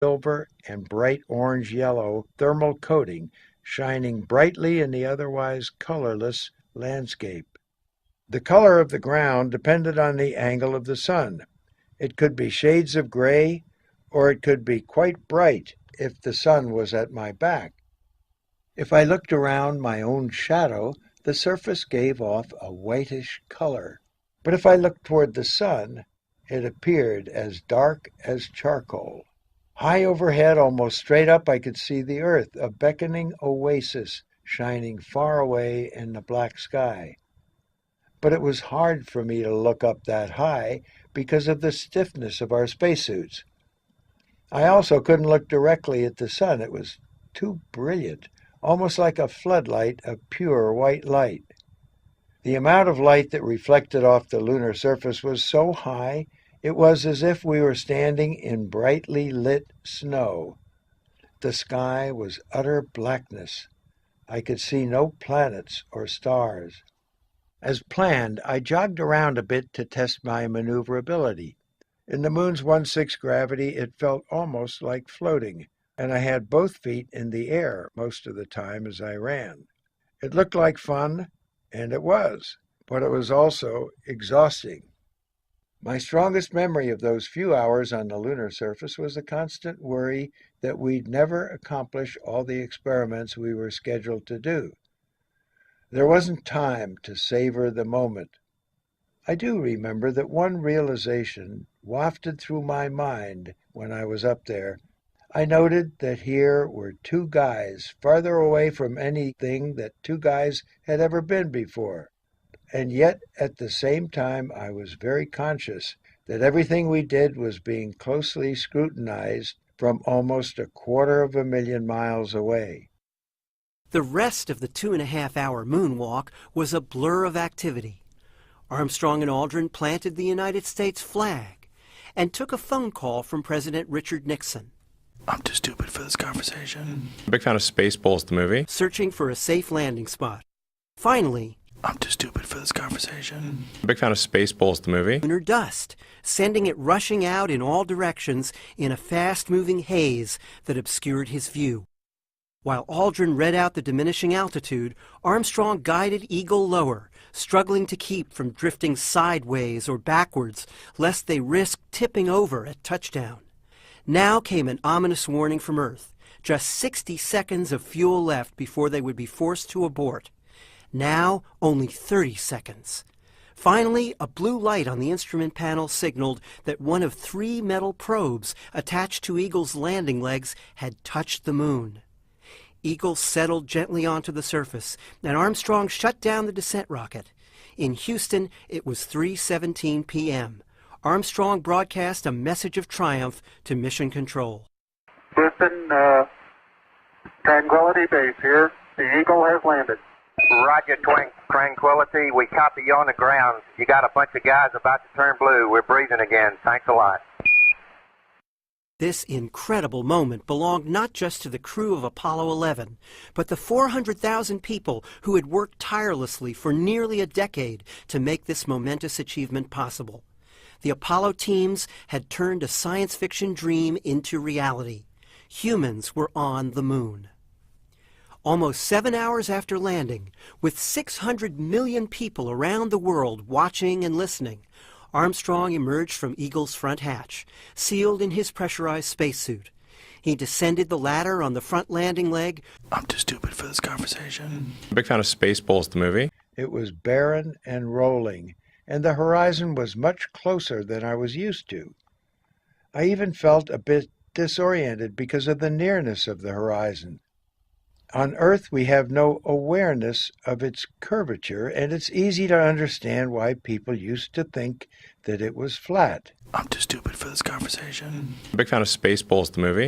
silver and bright orange-yellow thermal coating shining brightly in the otherwise colorless landscape. The color of the ground depended on the angle of the sun. It could be shades of gray, or it could be quite bright if the sun was at my back. If I looked around my own shadow, the surface gave off a whitish color. But if I looked toward the sun, it appeared as dark as charcoal. High overhead, almost straight up, I could see the earth, a beckoning oasis shining far away in the black sky. But it was hard for me to look up that high because of the stiffness of our spacesuits. I also couldn't look directly at the sun. It was too brilliant, almost like a floodlight of pure white light. The amount of light that reflected off the lunar surface was so high, it was as if we were standing in brightly lit snow. The sky was utter blackness. I could see no planets or stars. As planned, I jogged around a bit to test my maneuverability. In the moon's 1/6 gravity, it felt almost like floating, and I had both feet in the air most of the time as I ran. It looked like fun, and it was, but it was also exhausting. My strongest memory of those few hours on the lunar surface was the constant worry that we'd never accomplish all the experiments we were scheduled to do. There wasn't time to savor the moment. I do remember that one realization wafted through my mind when I was up there. I noted that here were two guys farther away from anything that two guys had ever been before. And yet, at the same time, I was very conscious that everything we did was being closely scrutinized from almost 250,000 miles away. The rest of the 2.5-hour moonwalk was a blur of activity. Armstrong and Aldrin planted the United States flag and took a phone call from President Richard Nixon. I'm too stupid for this conversation. I'm a big fan of Spaceballs, the movie. Searching for a safe landing spot. Finally, I'm too stupid for this conversation. I'm a big fan of Spaceballs, the movie. lunar dust, sending it rushing out in all directions in a fast-moving haze that obscured his view. While Aldrin read out the diminishing altitude, Armstrong guided Eagle lower, struggling to keep from drifting sideways or backwards, lest they risk tipping over at touchdown. Now came an ominous warning from Earth. Just 60 seconds of fuel left before they would be forced to abort. Now, only 30 seconds. Finally, a blue light on the instrument panel signaled that one of 3 metal probes attached to Eagle's landing legs had touched the moon. Eagle settled gently onto the surface, and Armstrong shut down the descent rocket. In Houston, it was 3:17 p.m. Armstrong broadcast a message of triumph to Mission Control. Houston, Tranquility Base here. The Eagle has landed. Roger, Tranquility. We copy you on the ground. You got a bunch of guys about to turn blue. We're breathing again. Thanks a lot. This incredible moment belonged not just to the crew of Apollo 11, but the 400,000 people who had worked tirelessly for nearly a decade to make this momentous achievement possible. The Apollo teams had turned a science fiction dream into reality. Humans were on the moon. Almost 7 hours after landing, with 600 million people around the world watching and listening, Armstrong emerged from Eagle's front hatch, sealed in his pressurized spacesuit. He descended the ladder on the front landing leg. I'm too stupid for this conversation. I'm a big fan of Spaceballs, the movie. It was barren and rolling, and the horizon was much closer than I was used to. I even felt a bit disoriented because of the nearness of the horizon. On Earth, we have no awareness of its curvature, and it's easy to understand why people used to think that it was flat. I'm too stupid for this conversation. I'm a big fan of Spaceballs, the movie.